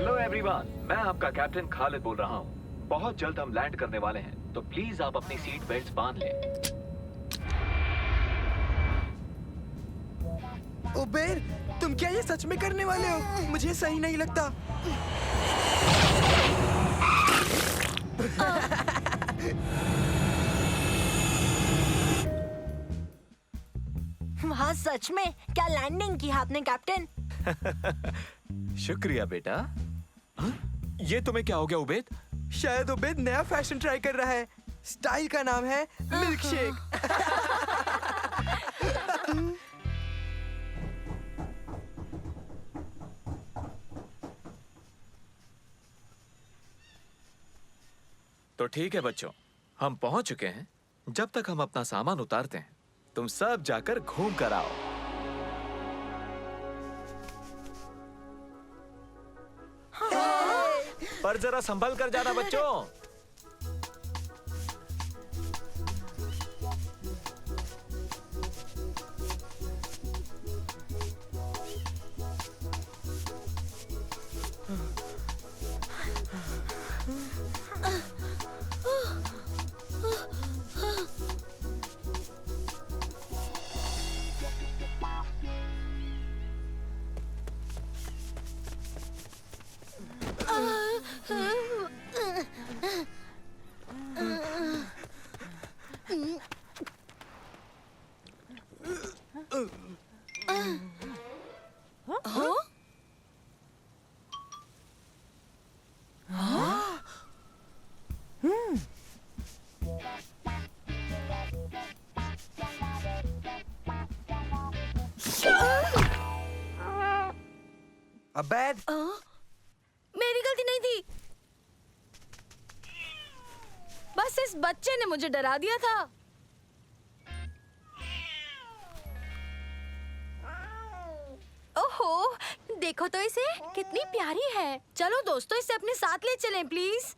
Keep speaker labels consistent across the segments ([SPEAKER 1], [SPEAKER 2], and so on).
[SPEAKER 1] Hello everyone, मैं आपका captain Khalid बोल रहा हूँ। बहुत जल्द हम लैंड करने वाले हैं, तो प्लीज आप अपनी सीट बेल्ट्स बांध लें।
[SPEAKER 2] उबेर, तुम क्या ये सच में करने वाले हो? मुझे सही नहीं लगता।
[SPEAKER 3] वहाँ सच में क्या लैंडिंग की आपने कैप्टन?
[SPEAKER 1] शुक्रिया बेटा। हाँ? ये तुम्हें क्या हो गया उबेद?
[SPEAKER 2] शायद उबेद नया फैशन ट्राई कर रहा है। स्टाइल का नाम है मिल्क शेक।
[SPEAKER 1] तो ठीक है बच्चों, हम पहुंच चुके हैं। जब तक हम अपना सामान उतारते हैं, तुम सब जाकर घूम कर आओ। पर जरा संभल कर जाना बच्चों।
[SPEAKER 2] अबैद,
[SPEAKER 4] मेरी गलती नहीं थी। बस इस बच्चे ने मुझे डरा दिया था। ओहो, देखो तो इसे, कितनी प्यारी है। चलो दोस्तों, इसे अपने साथ ले चलें प्लीज।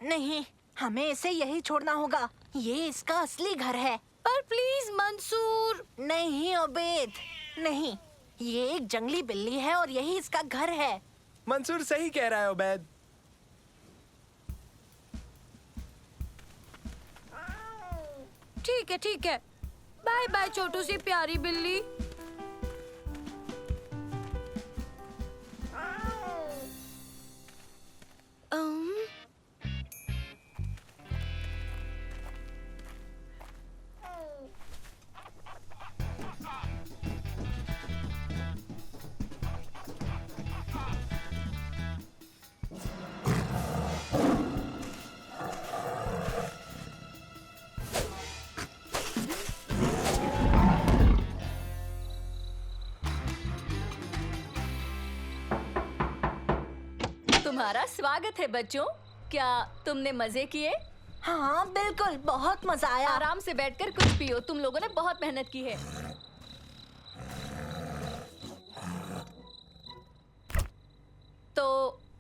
[SPEAKER 3] नहीं, हमें इसे यही छोड़ना होगा। ये इसका असली घर है।
[SPEAKER 4] पर प्लीज मंसूर।
[SPEAKER 3] नहीं उबेद, नहीं। ये एक जंगली बिल्ली है और यही इसका घर है।
[SPEAKER 2] मंसूर सही कह रहा है उबैद।
[SPEAKER 4] ठीक है, ठीक है। बाय बाय छोटू सी प्यारी बिल्ली।
[SPEAKER 5] तुम्हारा स्वागत है बच्चों। क्या तुमने मजे किए?
[SPEAKER 3] हाँ बिल्कुल, बहुत मजा आया।
[SPEAKER 5] आराम से बैठकर कुछ पियो, तुम लोगों ने बहुत मेहनत की है। तो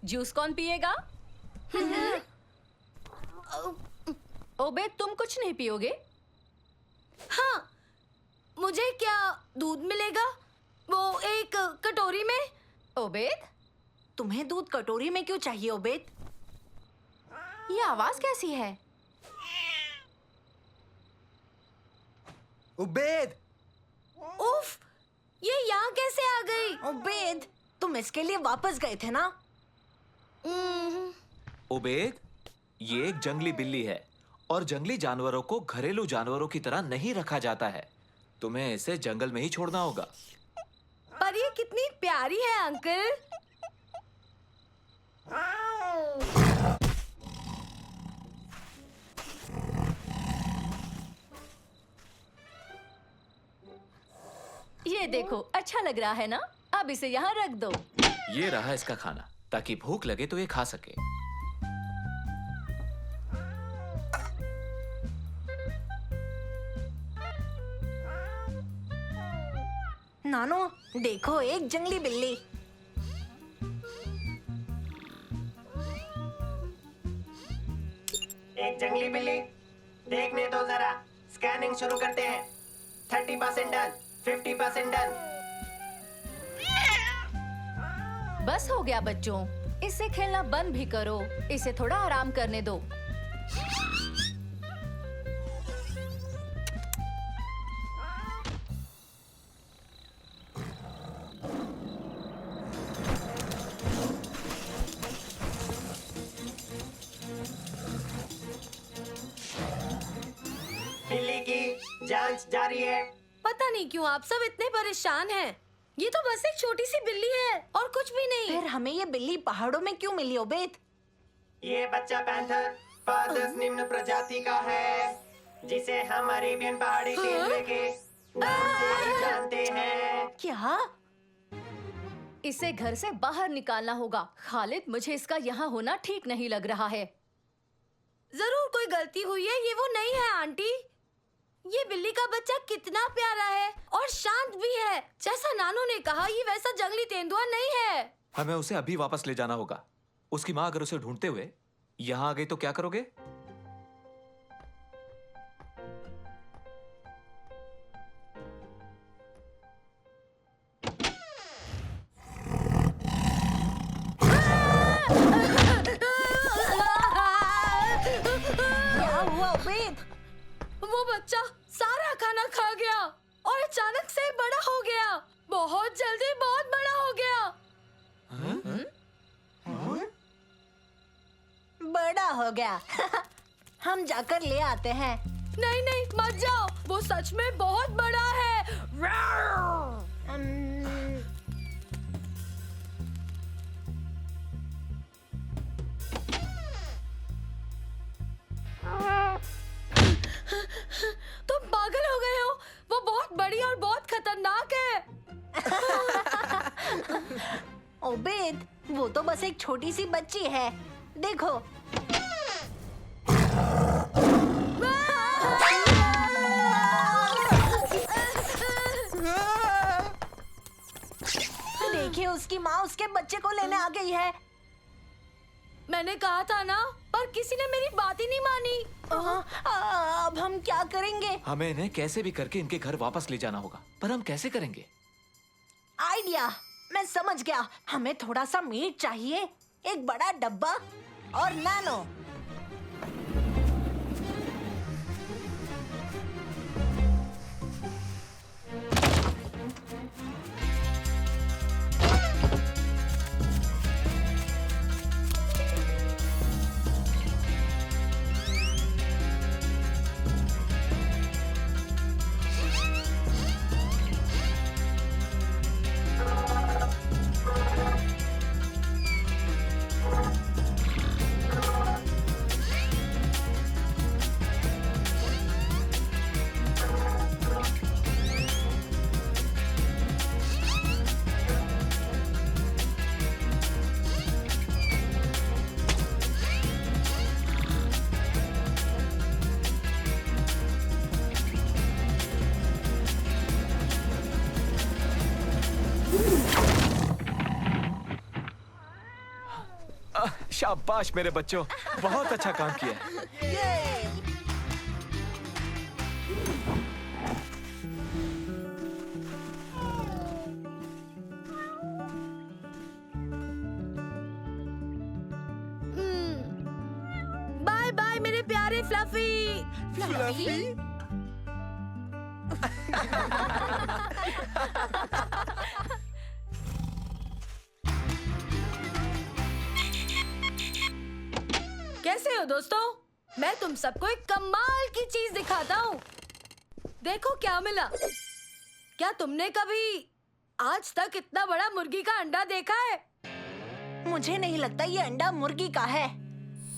[SPEAKER 5] जूस कौन पिएगा? ओबे, तुम कुछ नहीं पियोगे?
[SPEAKER 4] हाँ, मुझे क्या दूध मिलेगा? वो एक कटोरी में।
[SPEAKER 5] ओबेद,
[SPEAKER 3] तुम्हें दूध कटोरी में क्यों चाहिए उबेद?
[SPEAKER 5] ये आवाज कैसी है?
[SPEAKER 2] उबेद,
[SPEAKER 4] उफ, ये यहाँ कैसे आ गई?
[SPEAKER 3] उबेद, तुम इसके लिए वापस गए थे ना?
[SPEAKER 1] उबेद, ये एक जंगली बिल्ली है और जंगली जानवरों को घरेलू जानवरों की तरह नहीं रखा जाता है। तुम्हें इसे जंगल में ही छोड़ना होगा।
[SPEAKER 4] पर ये कितनी प्यारी है अंकल।
[SPEAKER 5] ये देखो, अच्छा लग रहा है ना? अब इसे यहाँ रख दो।
[SPEAKER 1] ये रहा इसका खाना, ताकि भूख लगे तो ये खा सके।
[SPEAKER 3] नानो, देखो एक जंगली बिल्ली।
[SPEAKER 6] एक जंगली बिल्ली, देखने दो जरा। स्कैनिंग शुरू करते हैं। 30% डन, 50% डन।
[SPEAKER 5] बस हो गया बच्चों, इससे खेलना बंद भी करो, इसे थोड़ा आराम करने दो।
[SPEAKER 6] बिल्ली की जांच जारी है।
[SPEAKER 4] पता नहीं क्यों आप सब इतने परेशान हैं। ये तो बस एक छोटी सी बिल्ली है और कुछ भी नहीं।
[SPEAKER 3] फिर हमें ये बिल्ली पहाड़ों में क्यों मिली ओबेद?
[SPEAKER 6] ये बच्चा पैंथर पादस निम्न प्रजाति का है, जिसे हम अरेबियन पहाड़ी तेंदुए के नाम से भी जानते हैं।
[SPEAKER 3] क्या?
[SPEAKER 5] इसे घर से बाहर निकालना होगा। खालिद, मुझे इसका यहाँ होना ठीक नहीं लग रहा है।
[SPEAKER 4] जरूर कोई गलती हुई है, ये वो नहीं है आंटी। ये बिल्ली का बच्चा कितना प्यारा है और शांत भी है। जैसा नानू ने कहा, ये वैसा जंगली तेंदुआ नहीं है।
[SPEAKER 1] हमें उसे अभी वापस ले जाना होगा। उसकी माँ अगर उसे ढूंढते हुए यहाँ आ गई तो क्या करोगे?
[SPEAKER 3] क्या हुआ ओबेद?
[SPEAKER 4] वो बच्चा सारा खाना खा गया और अचानक से बड़ा हो गया। बहुत जल्दी बहुत बड़ा हो गया।
[SPEAKER 3] बड़ा हो गया। हम जाकर ले आते हैं।
[SPEAKER 4] नहीं नहीं, मत जाओ, वो सच में बहुत बड़ा है।
[SPEAKER 3] अम्म,
[SPEAKER 4] तुम पागल हो गए हो। वो बहुत बड़ी और बहुत खतरनाक है।
[SPEAKER 3] ओबेद, वो तो बस एक छोटी सी बच्ची है। देखो। देखिए, उसकी माँ उसके बच्चे को लेने आ गई है।
[SPEAKER 4] मैंने कहा था ना, पर किसी ने मेरी बात ही नहीं मानी।
[SPEAKER 3] अब हम क्या करेंगे?
[SPEAKER 1] हमें इन्हें कैसे भी करके इनके घर वापस ले जाना होगा, पर हम कैसे करेंगे?
[SPEAKER 3] आइडिया, मैं समझ गया। हमें थोड़ा सा मीट चाहिए, एक बड़ा डब्बा और नानो।
[SPEAKER 1] शाबाश मेरे बच्चों, बहुत अच्छा काम किया।
[SPEAKER 4] बाय बाय मेरे प्यारे फ्लफी।
[SPEAKER 2] फ्लफी?
[SPEAKER 4] कैसे हो दोस्तों? मैं तुम सबको एक कमाल की चीज दिखाता हूँ। देखो क्या मिला। क्या तुमने कभी आज तक इतना बड़ा मुर्गी का अंडा देखा है?
[SPEAKER 3] मुझे नहीं लगता ये अंडा मुर्गी का है।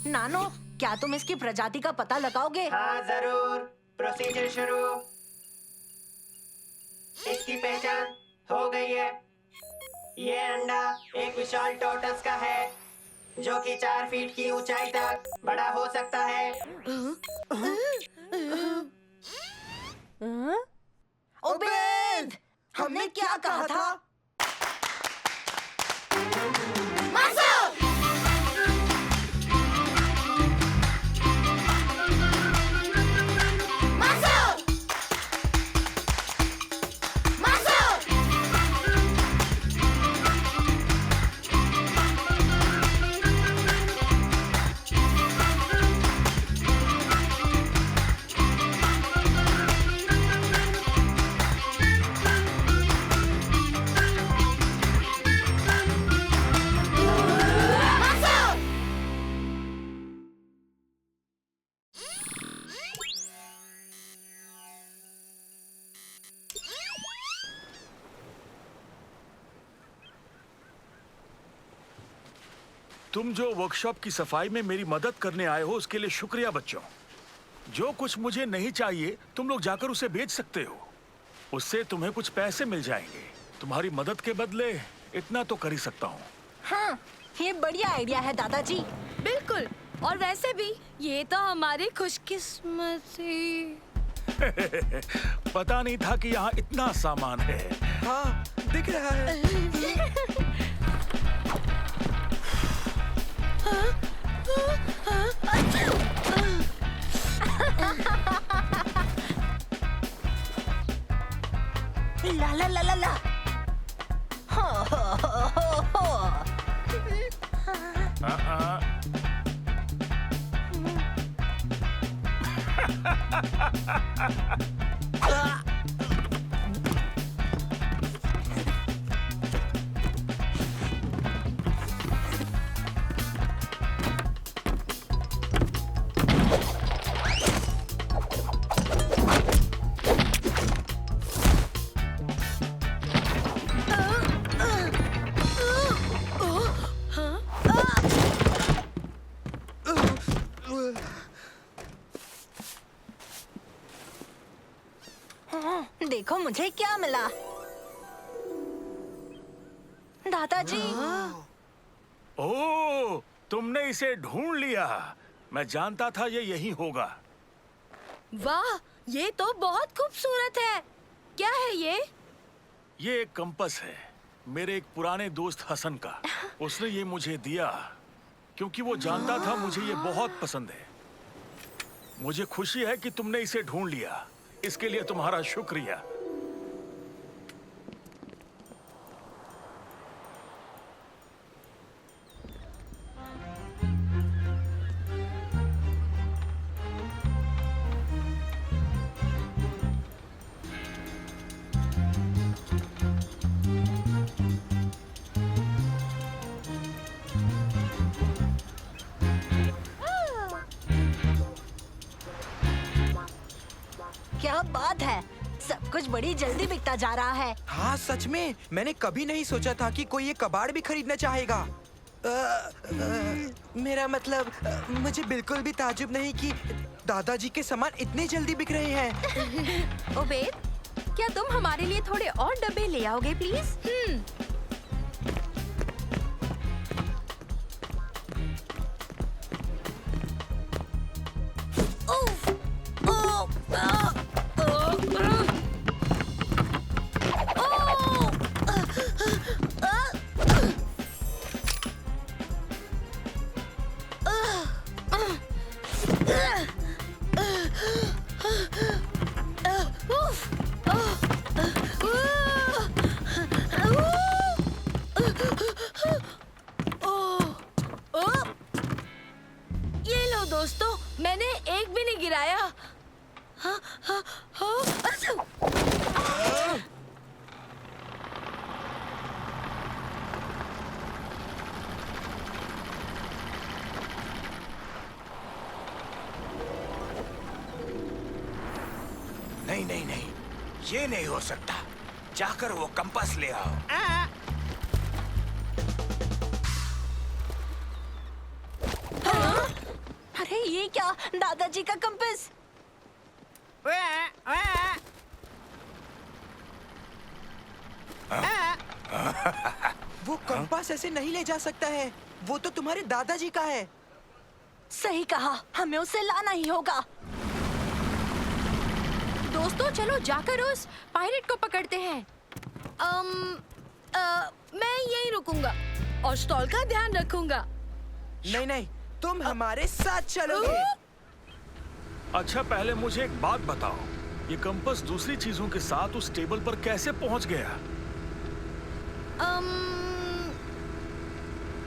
[SPEAKER 3] नानो, क्या तुम इसकी प्रजाति का पता लगाओगे?
[SPEAKER 6] हाँ जरूर, प्रोसीजर शुरू। इसकी पहचान हो गई है। ये अंडा एक विशाल टॉर्टस का है, जो कि 4 फीट की ऊंचाई तक बड़ा हो सकता है।
[SPEAKER 3] ओबेद, हमने क्या कहा था?
[SPEAKER 7] तुम जो वर्कशॉप की सफाई में मेरी मदद करने आए हो उसके लिए शुक्रिया बच्चों। जो कुछ मुझे नहीं चाहिए तुम लोग जाकर उसे बेच सकते हो, उससे तुम्हें कुछ पैसे मिल जाएंगे। तुम्हारी मदद के बदले इतना तो कर ही सकता हूँ।
[SPEAKER 3] हाँ, ये बढ़िया आइडिया है दादाजी।
[SPEAKER 4] बिल्कुल, और वैसे भी ये तो हमारी खुशकिस्मती।
[SPEAKER 7] पता नहीं था कि यहाँ इतना सामान है।
[SPEAKER 2] हाँ, दिख रहा है।
[SPEAKER 3] ला ला ला ला ला। हो, हो, हो, हो, हो। देखो मुझे क्या मिला। दादाजी,
[SPEAKER 7] ओह, तुमने इसे ढूंढ लिया। मैं जानता था ये यही होगा।
[SPEAKER 4] वाह, ये तो बहुत खूबसूरत है। क्या है ये?
[SPEAKER 7] ये एक कंपास है, मेरे एक पुराने दोस्त हसन का। उसने ये मुझे दिया क्योंकि वो जानता था मुझे ये बहुत पसंद है। मुझे खुशी है कि तुमने इसे ढूंढ लिया। इसके लिए तुम्हारा शुक्रिया।
[SPEAKER 3] क्या बात है, सब कुछ बड़ी जल्दी बिकता जा रहा है।
[SPEAKER 2] हाँ सच में, मैंने कभी नहीं सोचा था कि कोई ये कबाड़ भी खरीदना चाहेगा। मेरा मतलब, मुझे बिल्कुल भी ताजुब नहीं कि दादाजी के सामान इतने जल्दी बिक रहे हैं।
[SPEAKER 5] ओबेद, क्या तुम हमारे लिए थोड़े और डब्बे ले आओगे प्लीज?
[SPEAKER 4] ये लो दोस्तों, मैंने एक भी नहीं गिराया। हाँ, हाँ, हाँ, अच्छा।
[SPEAKER 8] नहीं नहीं नहीं, ये नहीं हो सकता। जाकर वो कंपास ले आओ।
[SPEAKER 3] अरे ये क्या, दादाजी का कंपास।
[SPEAKER 2] वो कंपास ऐसे नहीं ले जा सकता है। वो तो तुम्हारे दादाजी का है।
[SPEAKER 3] सही कहा, हमें उसे लाना ही होगा।
[SPEAKER 5] दोस्तों चलो जाकर उस पायरेट को पकड़ते हैं।
[SPEAKER 4] मैं यहीं रुकूंगा और स्टॉल का ध्यान रखूंगा।
[SPEAKER 2] नहीं नहीं, तुम हमारे साथ चलोगे।
[SPEAKER 7] अच्छा, पहले मुझे एक बात बताओ, ये कंपास दूसरी चीजों के साथ उस टेबल पर कैसे पहुंच गया?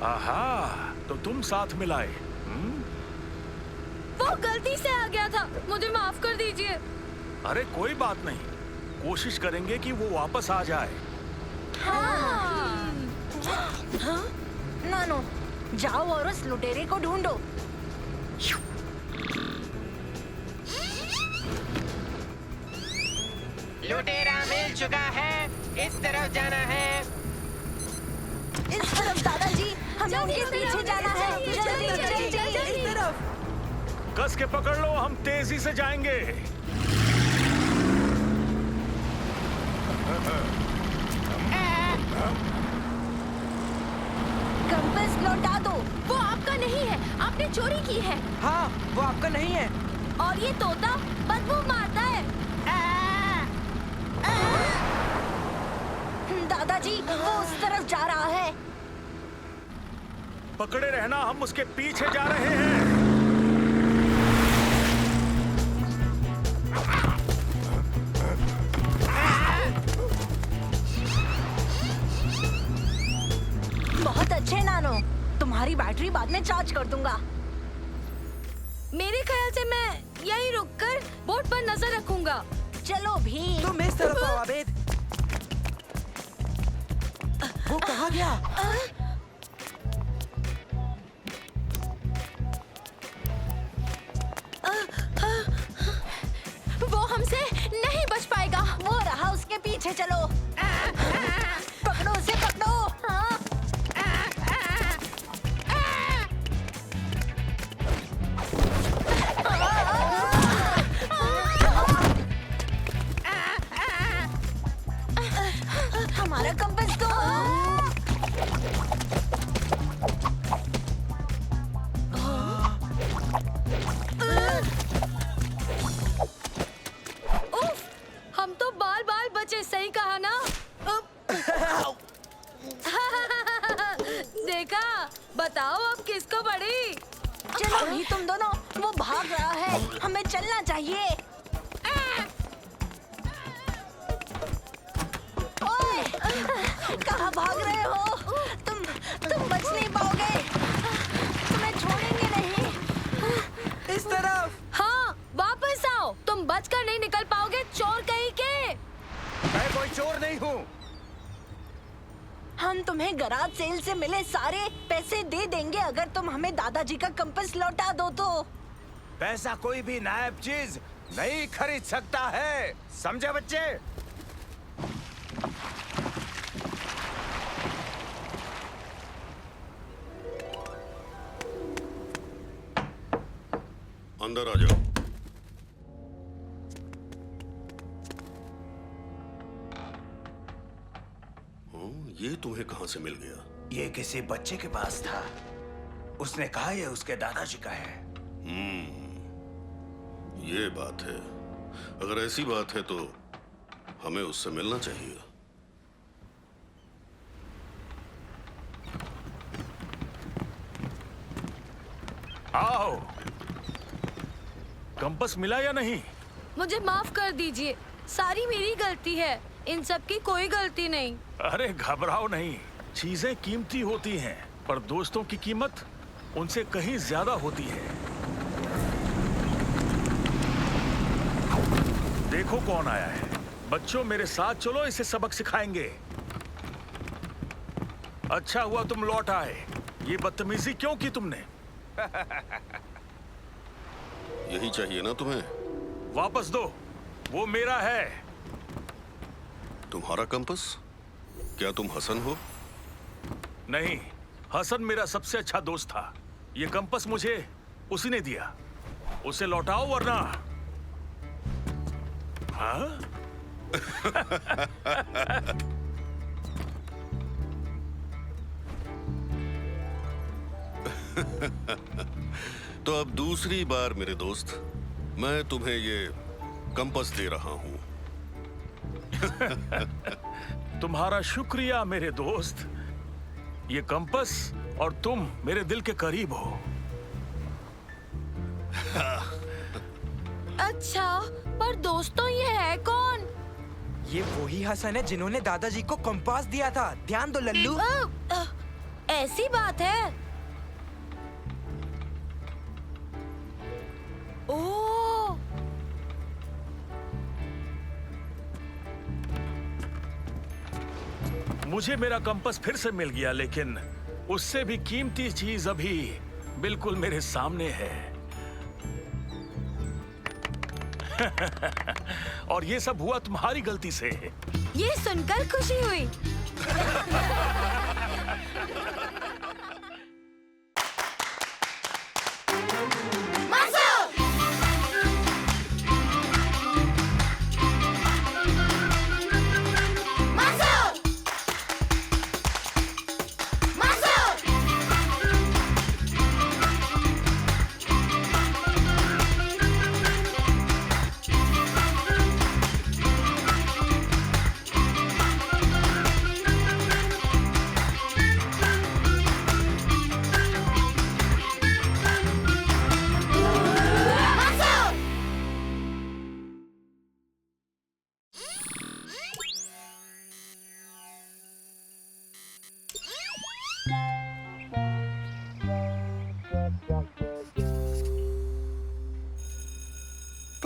[SPEAKER 7] आहा, तो तुम साथ मिलाए।
[SPEAKER 4] वो गलती से आ गया था, मुझे माफ कर दीजिए।
[SPEAKER 7] अरे कोई बात नहीं, कोशिश करेंगे कि वो वापस आ जाए।
[SPEAKER 3] हाँ। नानो, जाओ और उस लुटेरे को ढूंढो।
[SPEAKER 6] लुटेरा मिल चुका है, इस तरफ जाना है।
[SPEAKER 3] इस तरफ दादाजी, हमें उनके पीछे जाना है। जल्दी जल्दी।
[SPEAKER 2] इस तरफ।
[SPEAKER 7] कस के पकड़ लो, हम तेजी से जाएंगे।
[SPEAKER 3] कंपास लौटा दो।
[SPEAKER 5] वो आपका नहीं है, आपने चोरी की है।
[SPEAKER 2] हाँ, वो आपका नहीं है।
[SPEAKER 4] और ये तोता बदबू मारता है।
[SPEAKER 3] दादाजी, वो उस तरफ जा रहा है।
[SPEAKER 7] पकड़े रहना, हम उसके पीछे जा रहे हैं।
[SPEAKER 3] बहुत अच्छे नानो, तुम्हारी बैटरी बाद में चार्ज कर दूंगा।
[SPEAKER 4] मेरे ख्याल से मैं यहीं रुककर बोट पर नजर रखूंगा।
[SPEAKER 3] चलो भी।
[SPEAKER 2] तुम इस तरफ आओ आबेद। वो कहाँ गया?
[SPEAKER 5] वो हमसे नहीं बच पाएगा।
[SPEAKER 3] वो रहा, उसके पीछे चलो। पकड़ो उसे, पकड़ो। हाँ। हमारा कंपास तो
[SPEAKER 4] उफ, हम तो बाल बाल बचे। सही कहा ना? देखा, बताओ अब किसको पड़ी?
[SPEAKER 3] चलो भी तुम दोनों। वो भाग रहा है, हमें चलना चाहिए। ओए, कहाँ भाग रहे हो? तुम बच नहीं पाओगे। तुम्हें छोड़ेंगे नहीं।
[SPEAKER 2] इस तरफ।
[SPEAKER 4] हाँ, वापस आओ। तुम बचकर नहीं निकल पाओगे, चोर कहीं के।
[SPEAKER 8] मैं कोई चोर नहीं हूँ।
[SPEAKER 3] हम तुम्हें गराज सेल से मिले सारे पैसे दे देंगे अगर तुम हमें दादाजी का कंपास लौटा दो तो।
[SPEAKER 8] पैसा कोई भी नायाब चीज नहीं खरीद सकता है, समझे बच्चे?
[SPEAKER 9] अंदर आ जाओ। ये तुम्हें कहाँ से मिल गया?
[SPEAKER 8] ये किसी बच्चे के पास था। उसने कहा ये उसके दादाजी का है।
[SPEAKER 9] ये बात है। अगर ऐसी बात है तो हमें उससे मिलना चाहिए।
[SPEAKER 7] आओ। कंपास मिला या नहीं?
[SPEAKER 4] मुझे माफ कर दीजिए, सारी मेरी गलती है। इन सब की कोई गलती नहीं।
[SPEAKER 7] अरे घबराओ नहीं, चीजें कीमती होती हैं, पर दोस्तों की कीमत उनसे कहीं ज्यादा होती है। देखो कौन आया है। बच्चों, मेरे साथ चलो, इसे सबक सिखाएंगे। अच्छा हुआ तुम लौट आए। ये बदतमीजी क्यों की तुमने?
[SPEAKER 9] यही चाहिए ना तुम्हें?
[SPEAKER 7] वापस दो, वो मेरा है।
[SPEAKER 9] तुम्हारा कंपास? क्या तुम हसन हो?
[SPEAKER 7] नहीं, हसन मेरा सबसे अच्छा दोस्त था। ये कंपास मुझे उसी ने दिया। उसे लौटाओ वरना। हाँ?
[SPEAKER 9] तो अब दूसरी बार मेरे दोस्त, मैं तुम्हें ये कंपास दे रहा हूं।
[SPEAKER 7] तुम्हारा शुक्रिया मेरे दोस्त। ये कंपास और तुम मेरे दिल के करीब हो।
[SPEAKER 4] अच्छा, पर दोस्तों ये है कौन?
[SPEAKER 2] ये वही हसन है जिन्होंने दादाजी को कंपास दिया था। ध्यान दो लल्लू।
[SPEAKER 4] ऐसी बात है। ओह,
[SPEAKER 7] मुझे मेरा कंपास फिर से मिल गया, लेकिन उससे भी कीमती चीज अभी बिल्कुल मेरे सामने है। और ये सब हुआ तुम्हारी गलती से।
[SPEAKER 4] ये सुनकर खुशी हुई।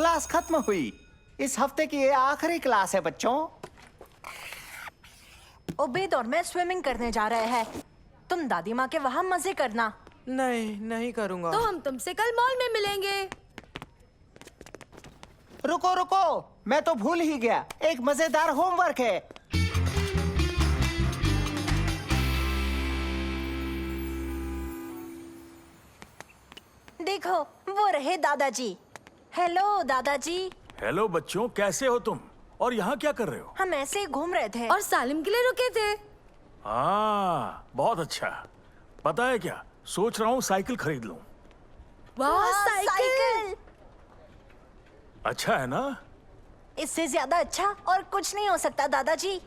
[SPEAKER 6] क्लास खत्म हुई। इस हफ्ते की ये आखिरी क्लास है बच्चों।
[SPEAKER 3] उबैद और मैं स्विमिंग करने जा रहे हैं। तुम दादी माँ के वहाँ मजे करना।
[SPEAKER 2] नहीं, नहीं करूँगा।
[SPEAKER 4] तो हम तुमसे कल मॉल में मिलेंगे।
[SPEAKER 6] रुको रुको, मैं तो भूल ही गया, एक मजेदार होमवर्क है।
[SPEAKER 3] देखो, वो रहे दादाजी। हेलो दादाजी।
[SPEAKER 7] हेलो बच्चों, कैसे हो तुम? और यहाँ क्या कर रहे हो?
[SPEAKER 3] हम ऐसे ही घूम रहे थे।
[SPEAKER 4] और सालिम के लिए रुके थे।
[SPEAKER 7] हाँ, बहुत अच्छा। पता है क्या, सोच रहा हूँ साइकिल खरीद लूं।
[SPEAKER 4] वाह, साइकिल।
[SPEAKER 7] अच्छा है ना?
[SPEAKER 3] इससे ज्यादा अच्छा और कुछ नहीं हो सकता दादाजी।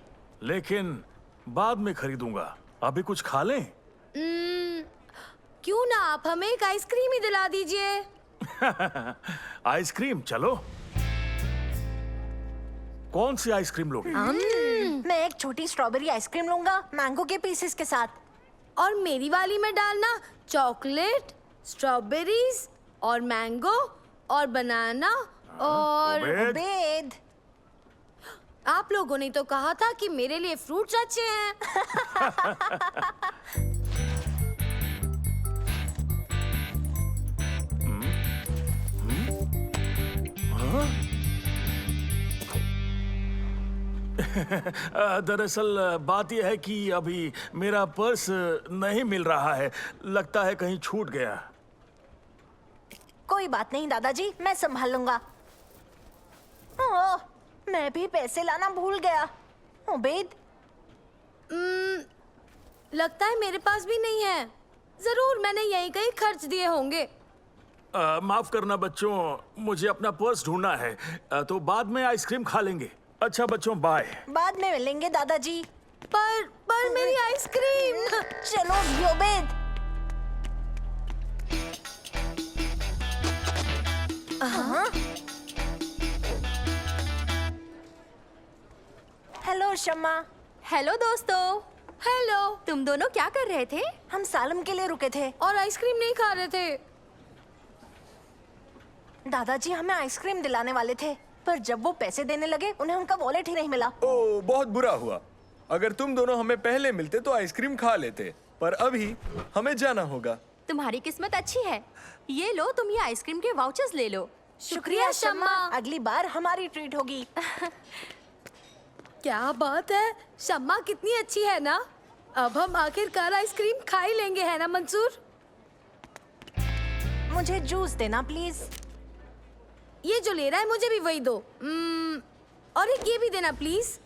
[SPEAKER 7] लेकिन बाद में खरीदूंगा, अभी कुछ खा लें?
[SPEAKER 4] क्यों ना आप हमें एक आइसक्रीम ही दिला दीजिए।
[SPEAKER 7] आइसक्रीम, चलो। कौन सी आइसक्रीम लोगे?
[SPEAKER 3] मैं एक छोटी स्ट्रॉबेरी आइसक्रीम लूंगा, मैंगो के पीसेस के साथ।
[SPEAKER 4] और मेरी वाली में डालना चॉकलेट, स्ट्रॉबेरीज और मैंगो और बनाना और
[SPEAKER 7] उबैद।
[SPEAKER 3] उबैद।
[SPEAKER 4] आप लोगों ने तो कहा था कि मेरे लिए फ्रूट्स अच्छे हैं।
[SPEAKER 7] दरअसल बात यह है कि अभी मेरा पर्स नहीं मिल रहा है, लगता है कहीं छूट गया।
[SPEAKER 3] कोई बात नहीं दादाजी, मैं संभाल लूंगा। ओह, मैं भी पैसे लाना भूल गया। उबैद,
[SPEAKER 4] लगता है मेरे पास भी नहीं है। जरूर मैंने यहीं कहीं खर्च दिए होंगे।
[SPEAKER 7] माफ करना बच्चों, मुझे अपना पर्स ढूंढना है। तो बाद में आइसक्रीम खा लेंगे। अच्छा बच्चों, बाय।
[SPEAKER 3] बाद में मिलेंगे दादाजी।
[SPEAKER 4] पर मेरी आइसक्रीम।
[SPEAKER 3] चलो भी उबैद। हेलो शम्मा।
[SPEAKER 5] हेलो दोस्तों।
[SPEAKER 4] हेलो।
[SPEAKER 5] तुम दोनों क्या कर रहे थे?
[SPEAKER 3] हम सालम के लिए रुके थे।
[SPEAKER 4] और आइसक्रीम नहीं खा रहे थे।
[SPEAKER 3] दादाजी हमें आइसक्रीम दिलाने वाले थे, पर जब वो पैसे देने लगे उन्हें उनका वॉलेट ही नहीं मिला।
[SPEAKER 10] ओह, बहुत बुरा हुआ। अगर तुम दोनों हमें पहले मिलते तो आइसक्रीम खा लेते, पर अभी हमें जाना होगा।
[SPEAKER 5] तुम्हारी किस्मत अच्छी है। ये लो, तुम ये आइसक्रीम के वाउचर्स ले लो।
[SPEAKER 3] शुक्रिया शम्मा। अगली बार हमारी ट्रीट होगी।
[SPEAKER 4] क्या बात है, शम्मा कितनी अच्छी है ना। अब हम आखिरकार आइसक्रीम खा ही लेंगे, है ना मंसूर?
[SPEAKER 3] मुझे जूस देना प्लीज।
[SPEAKER 4] ये जो ले रहा है मुझे भी वही दो। और एक ये भी देना प्लीज।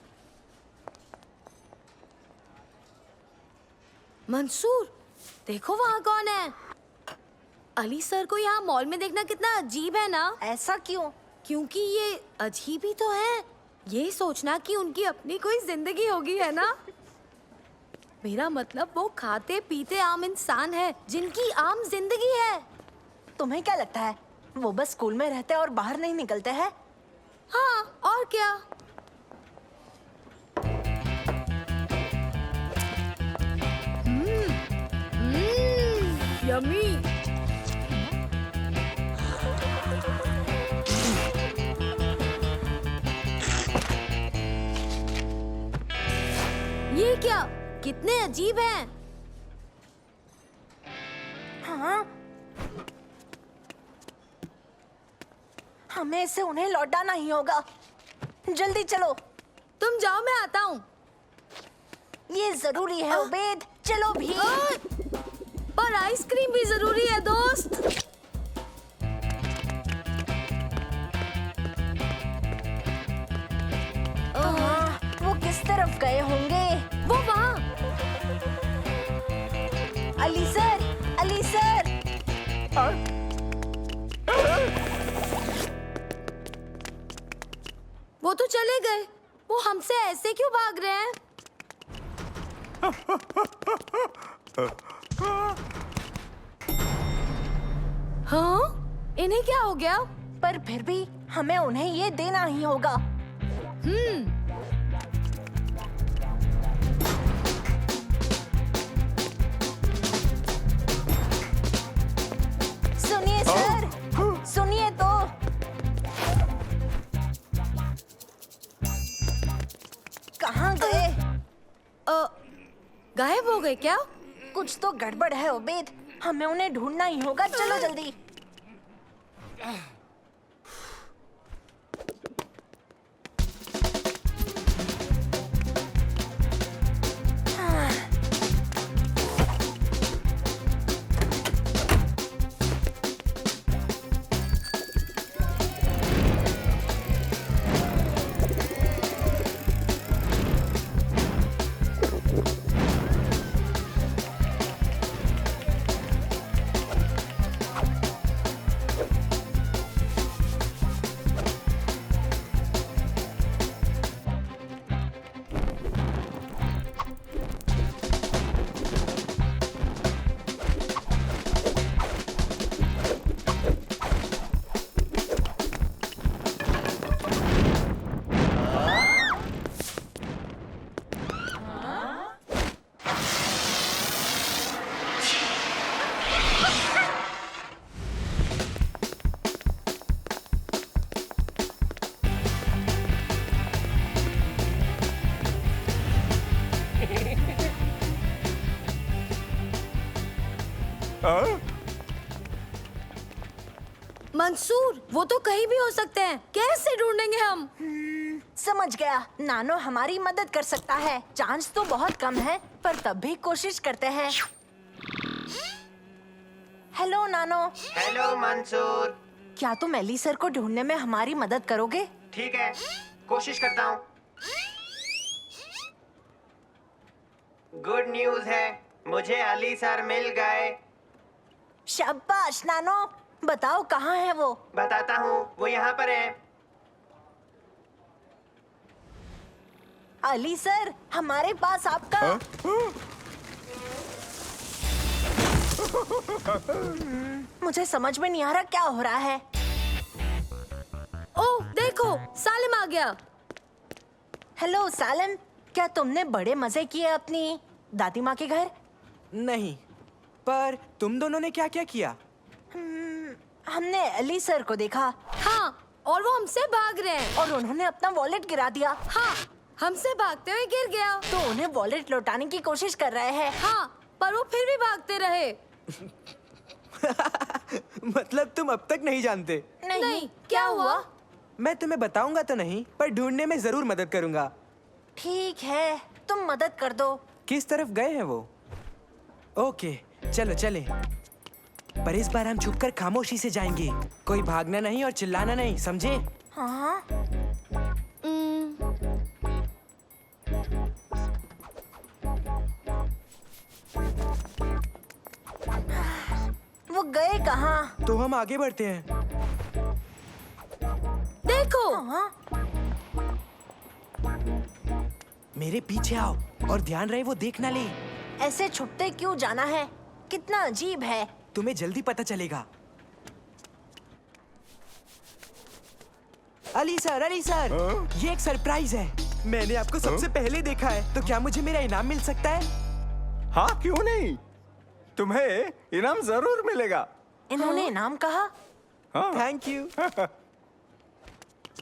[SPEAKER 4] मंसूर, देखो वहाँ कौन है। अली सर को यहाँ मॉल में देखना कितना अजीब है ना।
[SPEAKER 3] ऐसा क्यों?
[SPEAKER 4] क्योंकि ये अजीब ही तो है। ये सोचना कि उनकी अपनी कोई जिंदगी होगी, है ना। मेरा मतलब वो खाते पीते आम इंसान है जिनकी आम जिंदगी है।
[SPEAKER 3] तुम्हें क्या लगता है वो बस स्कूल में रहते और बाहर नहीं निकलते हैं?
[SPEAKER 4] हाँ, और क्या। यम्मी। ये क्या, कितने अजीब हैं।
[SPEAKER 3] हाँ, हमें इसे उन्हें लौटाना ही होगा। जल्दी चलो।
[SPEAKER 4] तुम जाओ, मैं आता हूँ।
[SPEAKER 3] ये जरूरी है उबैद, चलो भी।
[SPEAKER 4] पर आइसक्रीम भी जरूरी है दोस्त।
[SPEAKER 3] वो किस तरफ गए होंगे?
[SPEAKER 4] वो वहाँ।
[SPEAKER 3] Ali sir, Ali sir.
[SPEAKER 4] वो तो चले गए। वो हमसे ऐसे क्यों भाग रहे हैं? हाँ? इन्हें क्या हो गया?
[SPEAKER 3] पर फिर भी हमें उन्हें ये देना ही होगा। सुनिए सर, सुनिए तो।
[SPEAKER 4] गए क्या?
[SPEAKER 3] कुछ तो गड़बड़ है उबैद, हमें उन्हें ढूंढना ही होगा। चलो जल्दी।
[SPEAKER 4] मंसूर, वो तो कहीं भी हो सकते हैं, कैसे ढूंढेंगे हम?
[SPEAKER 3] समझ गया, नानो हमारी मदद कर सकता है। चांस तो बहुत कम है, पर तब भी कोशिश करते हैं। हेलो नानो।
[SPEAKER 6] हेलो मंसूर।
[SPEAKER 3] क्या तुम एली सर को ढूंढने में हमारी मदद करोगे?
[SPEAKER 6] ठीक है, कोशिश करता हूँ। गुड न्यूज़ है, मुझे अली सर मिल गए।
[SPEAKER 3] शाबाश नानो, बताओ कहाँ है वो?
[SPEAKER 6] बताता हूँ, वो यहाँ पर है।
[SPEAKER 3] अली सर, हमारे पास आपका मुझे समझ में नहीं आ रहा क्या हो रहा है।
[SPEAKER 4] ओह देखो, सालिम आ गया।
[SPEAKER 3] हेलो सालिम, क्या तुमने बड़े मजे किए अपनी दादी माँ के घर?
[SPEAKER 2] नहीं, पर तुम दोनों ने क्या क्या किया?
[SPEAKER 3] हमने अली सर को देखा।
[SPEAKER 4] हाँ, और वो हमसे भाग रहे हैं।
[SPEAKER 3] और उन्होंने अपना वॉलेट गिरा दिया।
[SPEAKER 4] हाँ, हमसे भागते हुए गिर गया।
[SPEAKER 3] तो उन्हें वॉलेट लौटाने की कोशिश कर रहे हैं।
[SPEAKER 4] हाँ, पर वो फिर भी भागते रहे।
[SPEAKER 2] मतलब तुम अब तक नहीं जानते?
[SPEAKER 4] नहीं, क्या हुआ?
[SPEAKER 2] मैं तुम्हें बताऊंगा तो नहीं, पर ढूंढने में जरूर मदद करूंगा।
[SPEAKER 3] ठीक है, तुम मदद कर दो।
[SPEAKER 2] किस तरफ गए हैं वो? ओके, चलो चले। पर इस बार हम छुपकर खामोशी से जाएंगे। कोई भागना नहीं और चिल्लाना नहीं, समझे?
[SPEAKER 3] हाँ। वो गए कहाँ?
[SPEAKER 2] तो हम आगे बढ़ते हैं।
[SPEAKER 4] देखो।
[SPEAKER 3] हाँ?
[SPEAKER 2] मेरे पीछे आओ और ध्यान रहे वो देख ना ले।
[SPEAKER 3] ऐसे छुपते क्यों जाना है? कितना अजीब है।
[SPEAKER 2] तुम्हें जल्दी पता चलेगा। अली सर, ये एक सरप्राइज है। मैंने आपको सबसे पहले देखा है, तो क्या मुझे मेरा इनाम मिल सकता है?
[SPEAKER 8] हाँ, क्यों नहीं? तुम्हें इनाम जरूर मिलेगा।
[SPEAKER 3] इन्होंने इनाम कहा?
[SPEAKER 8] हाँ।
[SPEAKER 2] Thank you.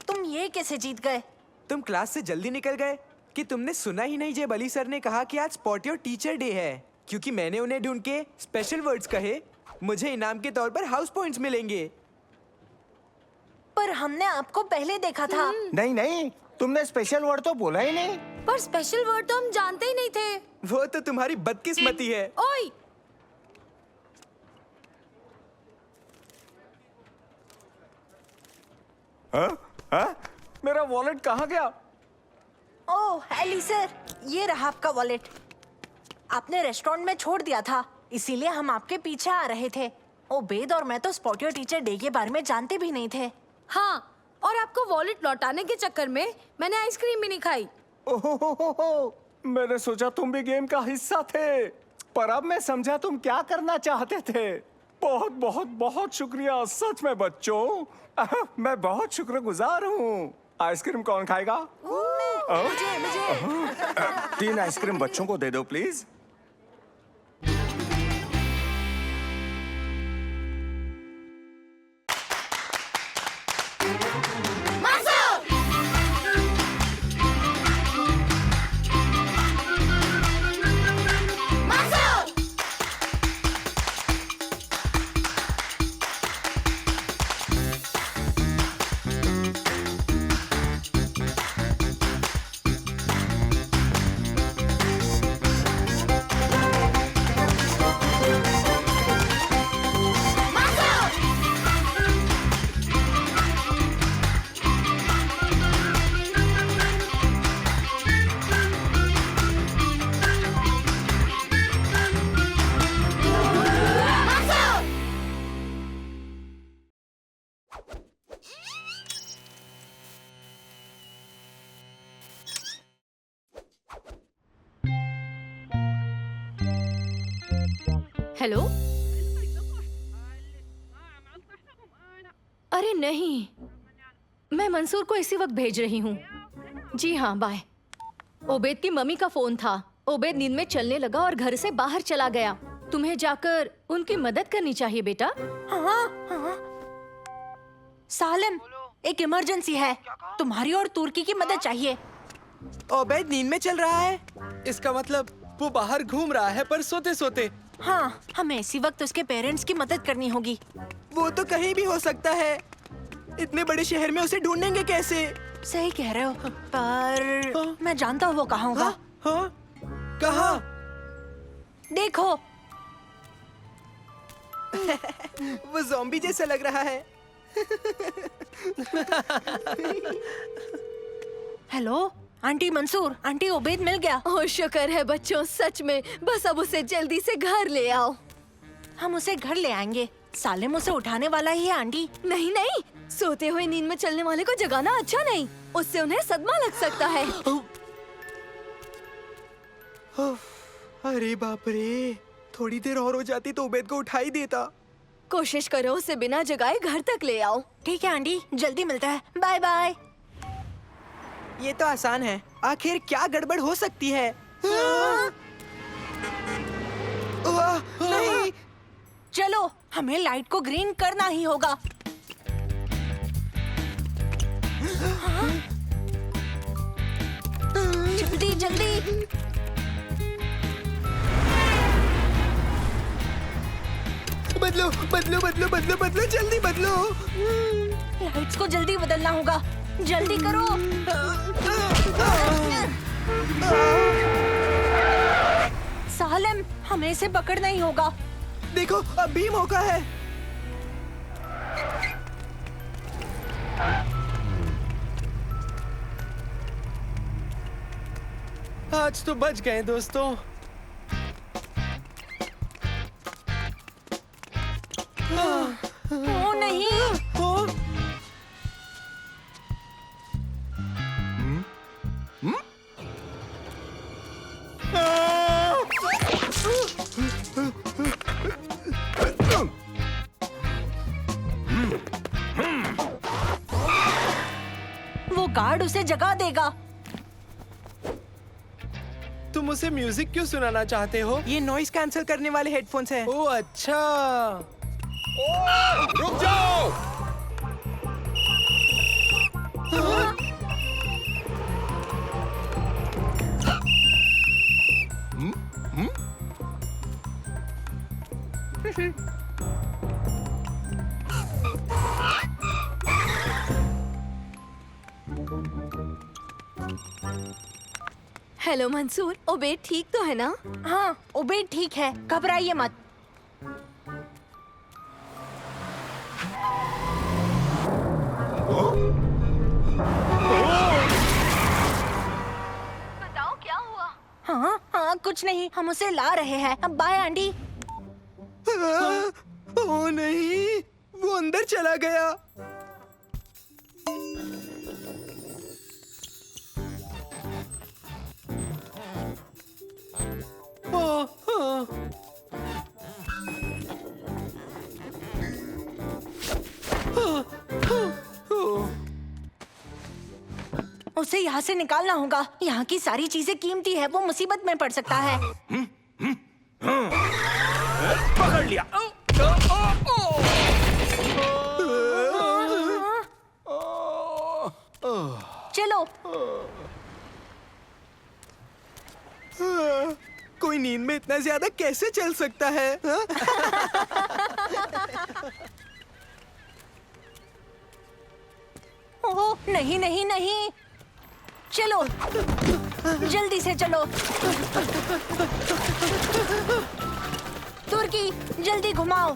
[SPEAKER 3] तुम ये कैसे जीत गए?
[SPEAKER 2] तुम क्लास से जल्दी निकल गए कि तुमने सुना ही नहीं जब अली सर ने कहा कि आज स्पॉट योर टीचर डे है। क्योंकि मैंने उन्हें ढूंढ के स्पेशल वर्ड्स कहे, मुझे इनाम के तौर पर हाउस पॉइंट्स मिलेंगे।
[SPEAKER 3] पर हमने आपको पहले देखा था।
[SPEAKER 8] नहीं, तुमने स्पेशल वर्ड तो बोला ही नहीं।
[SPEAKER 4] पर स्पेशल वर्ड तो हम जानते ही नहीं थे।
[SPEAKER 2] वो तो तुम्हारी बदकिस्मती है।
[SPEAKER 4] ओए,
[SPEAKER 8] हाँ? मेरा वॉलेट कहाँ गया?
[SPEAKER 3] ओह एली सर, ये रहा आपका वॉलेट। आपने रेस्टोरेंट में छोड़ दिया था, इसीलिए हम आपके पीछे आ रहे थे। ओबेद और मैं तो स्पॉट योर टीचर डे के बारे में जानते भी नहीं थे।
[SPEAKER 4] हाँ, और आपको वॉलेट लौटाने के चक्कर में मैंने आइसक्रीम भी नहीं खाई।
[SPEAKER 8] ओहो, मैंने सोचा तुम भी गेम का हिस्सा थे, पर अब मैं समझा तुम क्या करना चाहते थे। बहुत बहुत बहुत शुक्रिया, सच में बच्चों। मैं बहुत शुक्रगुजार हूँ। आइसक्रीम कौन खाएगा?
[SPEAKER 3] मुझे
[SPEAKER 8] 3 आइसक्रीम बच्चों को दे दो प्लीज।
[SPEAKER 5] हेलो? अरे नहीं, मैं मंसूर को इसी वक्त भेज रही हूँ। जी हाँ, बाय। ओबेद की मम्मी का फोन था। ओबेद नींद में चलने लगा और घर से बाहर चला गया। तुम्हें जाकर उनकी मदद करनी चाहिए बेटा।
[SPEAKER 3] हाँ हाँ। सालिम, एक इमरजेंसी है। तुम्हारी और तुर्की की मदद चाहिए।
[SPEAKER 2] ओबेद नींद में चल रहा है।
[SPEAKER 10] इसका मतलब वो बाहर घूम रहा है पर सोते सोते।
[SPEAKER 3] हाँ, हमें इसी वक्त उसके पेरेंट्स की मदद करनी होगी।
[SPEAKER 2] वो तो कहीं भी हो सकता है। इतने बड़े शहर में उसे ढूंढेंगे कैसे?
[SPEAKER 3] सही कह रहे हो, पर मैं जानता हूँ वो कहाँ होगा।
[SPEAKER 2] हाँ? कहाँ?
[SPEAKER 3] देखो,
[SPEAKER 2] वो ज़ॉम्बी जैसा लग रहा है।
[SPEAKER 3] Hello aunty Mansoor, aunty Obaid मिल गया।
[SPEAKER 5] ओह शुक्र है बच्चों, सच में। बस अब उसे जल्दी से घर ले आओ।
[SPEAKER 3] हम उसे घर ले आएंगे। सालिम उसे उठाने वाला ही है आंटी।
[SPEAKER 5] नहीं नहीं, सोते हुए नींद में चलने वाले को जगाना अच्छा नहीं। उससे उन्हें सदमा लग सकता है।
[SPEAKER 2] अरे बाप रे, थोड़ी देर और हो जाती तो ओबेद को उठा ही देता।
[SPEAKER 5] कोशिश करो उसे बिना जगाए घर तक ले आओ।
[SPEAKER 3] ठीक है आंटी, जल्दी मिलता है। Bye bye.
[SPEAKER 2] ये तो आसान है। आखिर क्या गड़बड़ हो सकती है? नहीं।
[SPEAKER 3] चलो, हमें लाइट को ग्रीन करना ही होगा। जल्दी जल्दी।
[SPEAKER 2] बदलो बदलो बदलो बदलो बदलो, जल्दी बदलो।
[SPEAKER 3] लाइट्स को जल्दी बदलना होगा। जल्दी करो। सालिम, हमें इसे पकड़ना ही होगा।
[SPEAKER 2] देखो, अब भी मौका है।
[SPEAKER 10] आज तो बच गए दोस्तों।
[SPEAKER 3] ओ नहीं। वो गार्ड उसे जगा देगा।
[SPEAKER 10] तुम उसे म्यूजिक क्यों सुनाना चाहते हो?
[SPEAKER 2] ये नॉइस कैंसिल करने वाले हेडफोन्स हैं।
[SPEAKER 10] ओह अच्छा। रुक जाओ।
[SPEAKER 5] हेलो मंसूर, ओबेद ठीक तो है ना?
[SPEAKER 3] हाँ, ओबेद ठीक है, घबराइए मत।
[SPEAKER 5] बताओ क्या हुआ?
[SPEAKER 3] हाँ हाँ, कुछ नहीं, हम उसे ला रहे हैं। अब बाय आंटी।
[SPEAKER 2] ओ नहीं, वो अंदर चला गया।
[SPEAKER 3] उसे यहाँ से निकालना होगा। यहाँ की सारी चीजें कीमती है, वो मुसीबत में पड़ सकता है।
[SPEAKER 7] पकड़ लिया।
[SPEAKER 3] चलो।
[SPEAKER 2] कोई नींद में इतना ज्यादा कैसे चल सकता है?
[SPEAKER 3] ओह नहीं नहीं नहीं, चलो जल्दी से चलो। तुर्की, जल्दी घुमाओ।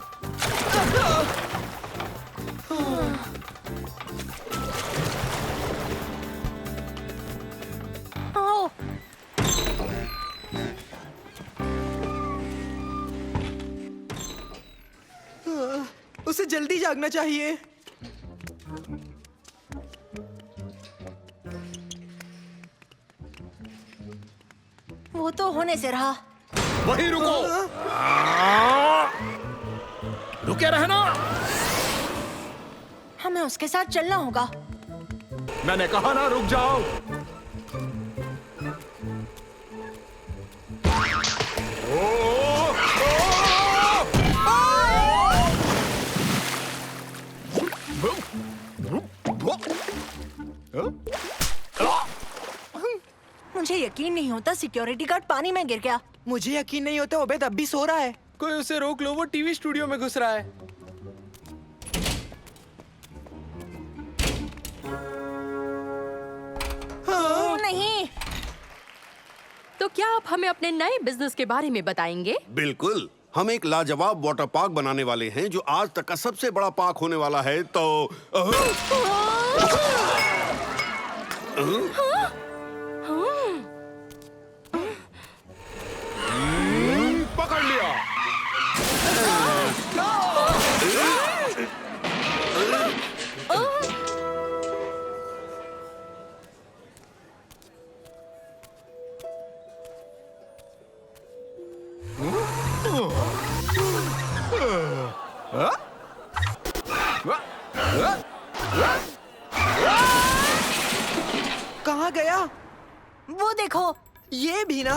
[SPEAKER 3] ओह,
[SPEAKER 2] उसे जल्दी जागना चाहिए।
[SPEAKER 3] वो तो होने से रहा।
[SPEAKER 7] वहीं रुको। रुके रहना।
[SPEAKER 3] हमें उसके साथ चलना होगा।
[SPEAKER 8] मैंने कहा ना रुक जाओ।
[SPEAKER 3] मुझे यकीन नहीं होता सिक्योरिटी गार्ड पानी में गिर गया।
[SPEAKER 2] मुझे यकीन नहीं होता ओबेद अब भी सो रहा है।
[SPEAKER 10] कोई उसे रोक लो, वो टीवी स्टूडियो में घुस रहा है।
[SPEAKER 3] नहीं।
[SPEAKER 5] तो क्या आप हमें अपने नए बिजनेस के बारे में बताएंगे?
[SPEAKER 9] बिल्कुल, हम एक लाजवाब वाटर पार्क बनाने वाले हैं जो आज तक का सबसे बड़ा पार्क होने वाला है। तो
[SPEAKER 8] पकड़ लिया।
[SPEAKER 2] कहाँ गया?
[SPEAKER 3] वो देखो।
[SPEAKER 2] ये भी ना,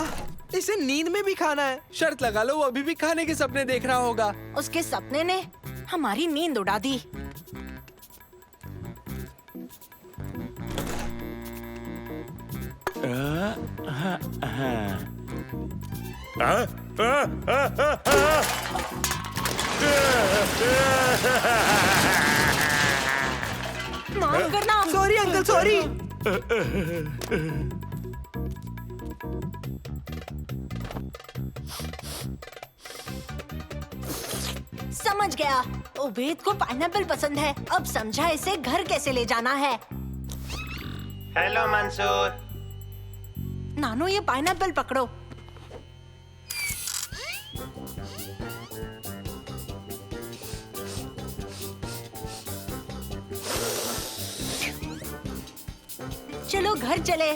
[SPEAKER 2] इसे नींद में भी खाना है।
[SPEAKER 10] शर्त लगा लो, वो अभी भी खाने के सपने देख रहा होगा।
[SPEAKER 3] उसके सपने ने हमारी नींद उड़ा दी। माफ करना।
[SPEAKER 2] Sorry uncle, sorry.
[SPEAKER 3] समझ गया। उबेद को पाइनएप्पल पसंद है। अब समझा इसे घर कैसे ले जाना है।
[SPEAKER 6] हेलो मंसूर।
[SPEAKER 3] नानो ये पाइनएप्पल पकड़ो। चलो घर चले।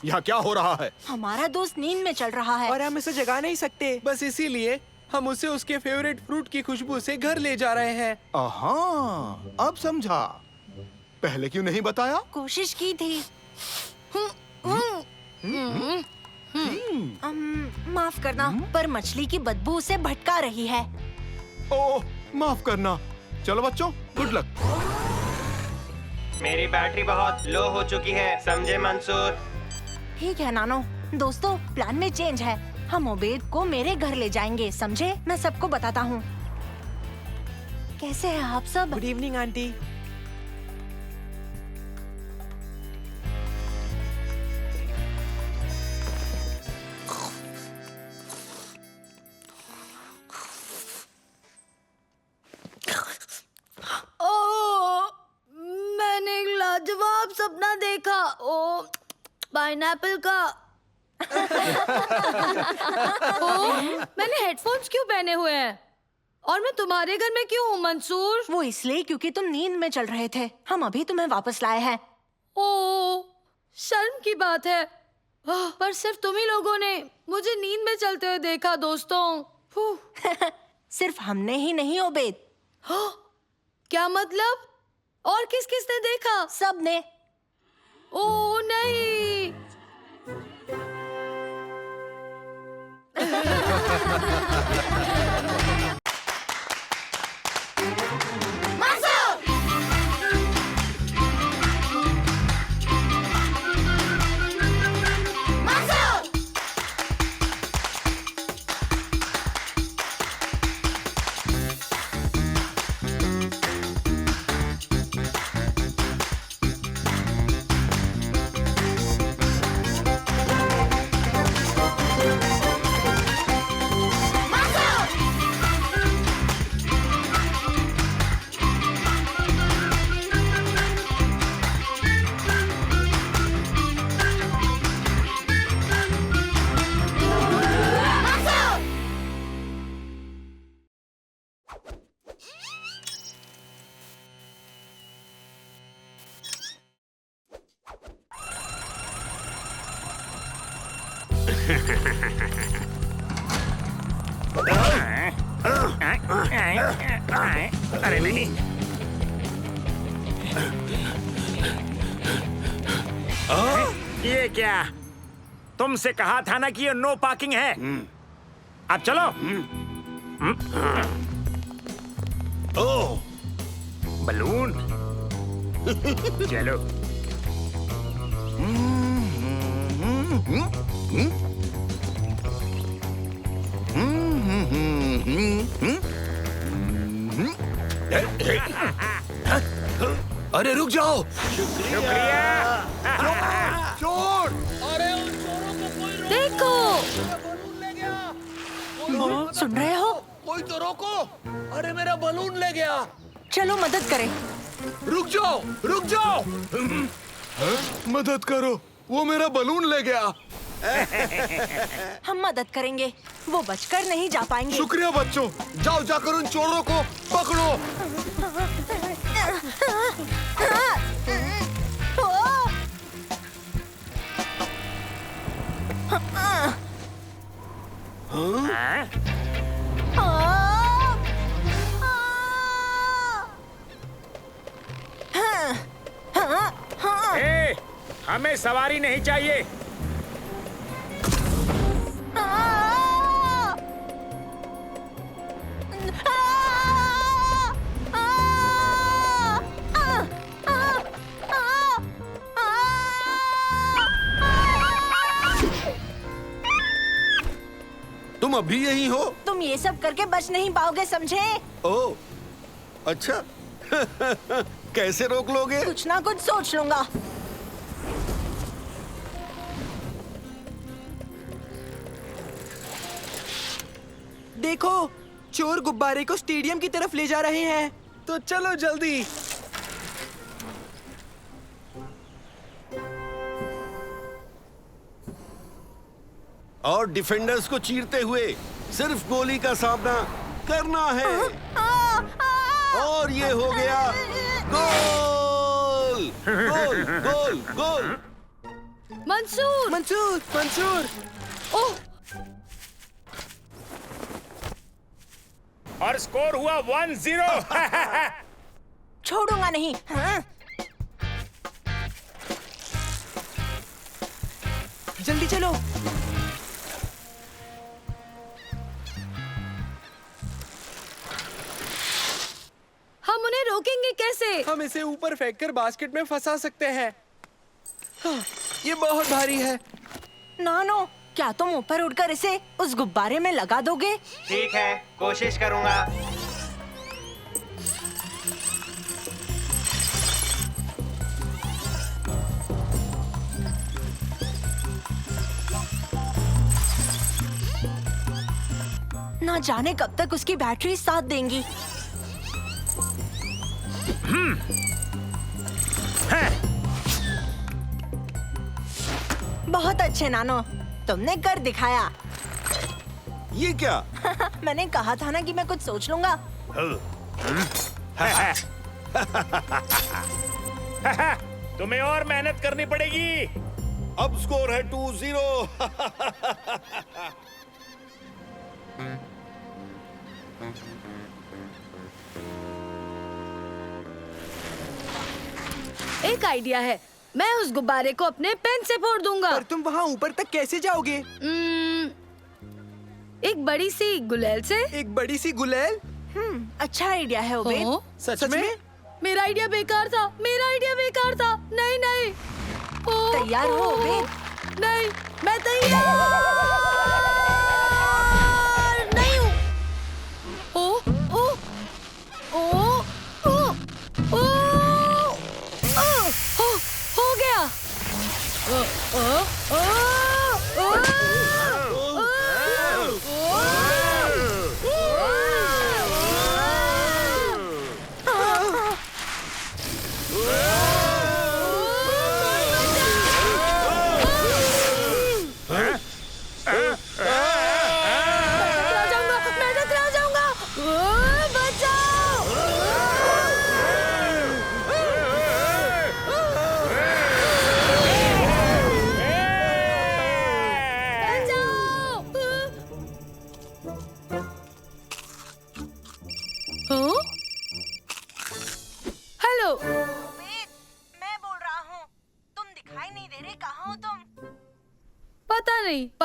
[SPEAKER 8] यहाँ क्या हो रहा है?
[SPEAKER 3] हमारा दोस्त नींद में चल रहा है।
[SPEAKER 2] और हम इसे जगा नहीं सकते।
[SPEAKER 10] बस इसीलिए हम उसे उसके फेवरेट फ्रूट की खुशबू से घर ले जा रहे हैं।
[SPEAKER 8] हाँ, अब समझा। पहले क्यों नहीं बताया?
[SPEAKER 3] कोशिश की थी। माफ करना, पर मछली की बदबू उसे भटका रही है।
[SPEAKER 8] ओह, माफ करना। चलो बच्चों, गुड लक।
[SPEAKER 6] मेरी बैटरी बहुत लो हो चुकी है, समझे मंसूर?
[SPEAKER 3] ठीक है नानो। दोस्तों, प्लान में चेंज है। हम उबेद को मेरे घर ले जाएंगे, समझे? मैं सबको बताता हूँ। कैसे हैं आप सब?
[SPEAKER 2] Good evening aunty.
[SPEAKER 4] मैंने एक लाजवाब सपना देखा। ओ, पाइनएप्पल का। मैंने हेडफोन्स क्यों पहने हुए हैं? और मैं तुम्हारे घर में क्यों हूँ मंसूर?
[SPEAKER 3] वो इसलिए क्योंकि तुम नींद में चल रहे थे। हम अभी तुम्हें वापस लाए हैं।
[SPEAKER 4] ओ, शर्म की बात है। पर सिर्फ तुम ही लोगों ने मुझे नींद में चलते हुए देखा दोस्तों।
[SPEAKER 3] सिर्फ हमने ही नहीं उबेद,
[SPEAKER 4] क्या मतलब? और किस किस ने देखा?
[SPEAKER 3] सब ने।
[SPEAKER 4] ओ नहीं।
[SPEAKER 11] अरे नहीं। ये क्या? तुमसे कहा था ना कि ये नो पार्किंग है। अब चलो।
[SPEAKER 9] ओह,
[SPEAKER 11] बलून। चलो।
[SPEAKER 10] अरे रुक जाओ।
[SPEAKER 11] शुक्रिया।
[SPEAKER 10] चोर!
[SPEAKER 4] देखो,
[SPEAKER 3] सुन रहे हो?
[SPEAKER 10] कोई तो रोको। अरे मेरा बलून ले गया।
[SPEAKER 3] चलो मदद करें।
[SPEAKER 10] रुक जाओ, रुक जाओ। मदद करो, वो मेरा बलून ले गया।
[SPEAKER 3] हम मदद करेंगे, वो बचकर नहीं जा पाएंगे।
[SPEAKER 10] शुक्रिया बच्चों, जाओ जाकर उन चोरों को पकड़ो।
[SPEAKER 11] ए, हमें सवारी नहीं चाहिए।
[SPEAKER 9] तुम अभी यही हो?
[SPEAKER 3] तुम ये सब करके बच नहीं पाओगे, समझे?
[SPEAKER 9] ओह, अच्छा। कैसे रोक लोगे?
[SPEAKER 3] कुछ ना कुछ सोच लूंगा।
[SPEAKER 2] देखो, चोर गुब्बारे को स्टेडियम की तरफ ले जा रहे हैं।
[SPEAKER 10] तो चलो जल्दी।
[SPEAKER 9] और डिफेंडर्स को चीरते हुए सिर्फ गोली का सामना करना है। और ये हो गया गोल! गोल! गोल! गोल!
[SPEAKER 4] मंसूर।
[SPEAKER 2] मंसूर, मंसूर।
[SPEAKER 4] ओह,
[SPEAKER 11] और स्कोर हुआ 1-0।
[SPEAKER 3] छोड़ूंगा नहीं। हाँ?
[SPEAKER 2] जल्दी चलो।
[SPEAKER 4] हम उन्हें रोकेंगे कैसे?
[SPEAKER 2] हम इसे ऊपर फेंककर बास्केट में फंसा सकते हैं। हाँ, ये बहुत भारी है।
[SPEAKER 3] नानो, क्या तुम ऊपर उड़कर इसे उस गुब्बारे में लगा दोगे?
[SPEAKER 6] ठीक है, कोशिश करूंगा।
[SPEAKER 3] ना जाने कब तक उसकी बैटरी साथ देंगी। बहुत अच्छे नानो, तुमने कर दिखाया।
[SPEAKER 9] ये क्या?
[SPEAKER 3] मैंने कहा था ना कि मैं कुछ सोच लूंगा।
[SPEAKER 11] तुम्हें और मेहनत करनी पड़ेगी।
[SPEAKER 9] अब स्कोर है 2-0।
[SPEAKER 4] एक आइडिया है, मैं उस गुब्बारे को अपने पेन से फोड़ दूंगा।
[SPEAKER 2] पर तुम वहाँ ऊपर तक कैसे जाओगे?
[SPEAKER 4] एक बड़ी सी गुलेल से।
[SPEAKER 2] एक बड़ी सी गुलेल?
[SPEAKER 3] अच्छा आइडिया है ओबेद।
[SPEAKER 4] हो?
[SPEAKER 2] सच में?
[SPEAKER 4] मेरा आइडिया बेकार था, मेरा आइडिया बेकार था। नहीं नहीं।
[SPEAKER 3] तैयार हो ओबेद?
[SPEAKER 4] नहीं, मैं तैयार नहीं हूँ। ओ ओ ओ ओ ओ हो गया।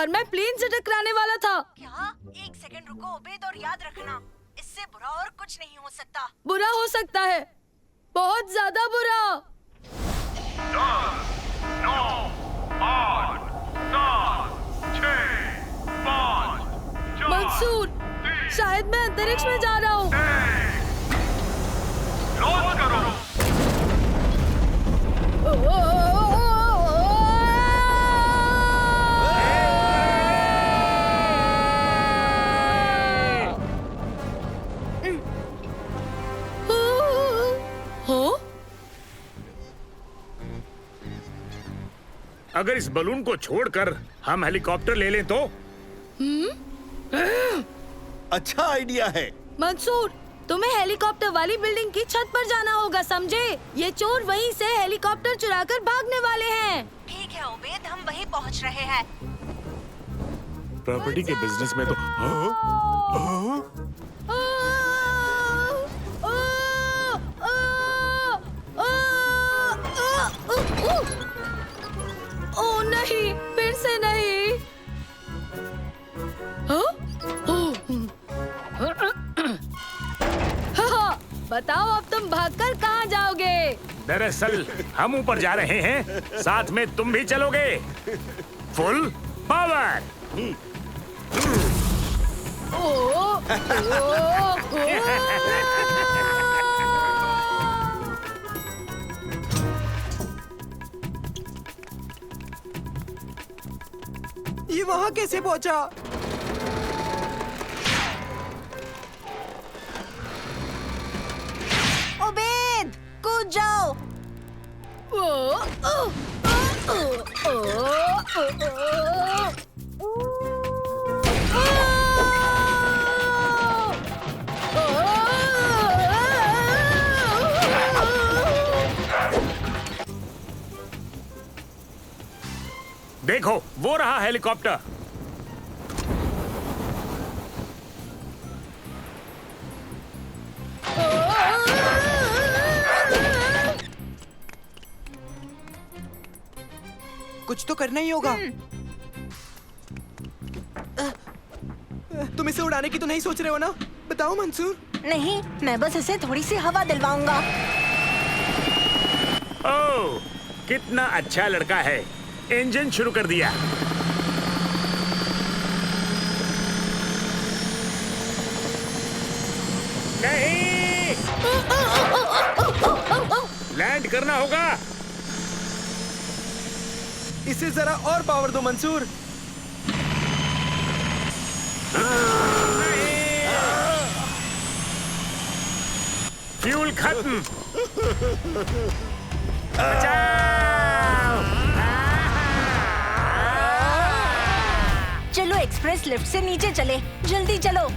[SPEAKER 4] और मैं प्लेन से टकराने वाला था।
[SPEAKER 3] क्या? एक सेकंड रुको उबैद और याद रखना, इससे बुरा और कुछ नहीं हो सकता।
[SPEAKER 4] बुरा हो सकता है, बहुत ज्यादा बुरा।
[SPEAKER 7] 10, 9, 8, 7, 6, 5, 4,
[SPEAKER 4] मंसूर, शायद मैं अंतरिक्ष में जा रहा हूँ।
[SPEAKER 7] लॉन्च करो।
[SPEAKER 11] अगर इस बलून को छोड़कर हम हेलीकॉप्टर ले लें तो?
[SPEAKER 9] अच्छा आइडिया है।
[SPEAKER 4] मंसूर, तुम्हें हेलीकॉप्टर वाली बिल्डिंग की छत पर जाना होगा, समझे? ये चोर वहीं से हेलीकॉप्टर चुराकर भागने वाले हैं।
[SPEAKER 3] ठीक है उबैद, हम वहीं पहुंच रहे हैं।
[SPEAKER 7] प्रॉपर्टी के बिजनेस में तो
[SPEAKER 4] ओ नहीं, फिर से नहीं। बताओ अब तुम भागकर कहाँ जाओगे?
[SPEAKER 11] दरअसल हम ऊपर जा रहे हैं, साथ में तुम भी चलोगे। Full power.
[SPEAKER 2] ये वहाँ कैसे पहुँचा?
[SPEAKER 3] उबैद, कूद जाओ।
[SPEAKER 11] देखो, वो रहा हेलीकॉप्टर।
[SPEAKER 2] कुछ तो करना ही होगा। तुम इसे उड़ाने की तो नहीं सोच रहे हो ना? बताओ मंसूर।
[SPEAKER 3] नहीं, मैं बस इसे थोड़ी सी हवा दिलवाऊंगा।
[SPEAKER 11] ओह, कितना अच्छा लड़का है। इंजन शुरू कर दिया। नहीं, लैंड करना होगा।
[SPEAKER 2] इसे जरा और पावर दो मंसूर।
[SPEAKER 11] फ्यूल खत्म। बचाओ।
[SPEAKER 3] चलो एक्सप्रेस लिफ्ट से नीचे चले, जल्दी चलो।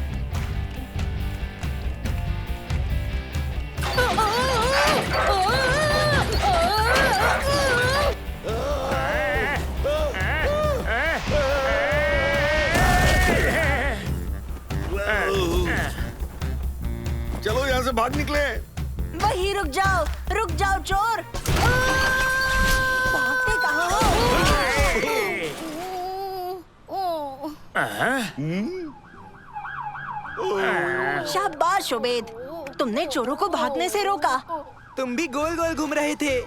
[SPEAKER 9] चलो यहाँ से भाग निकले।
[SPEAKER 3] वही रुक जाओ चोर। भागते कहाँ हो? शाबाश उबैद, तुमने चोरों को भागने से रोका।
[SPEAKER 2] तुम भी गोल गोल घूम रहे थे।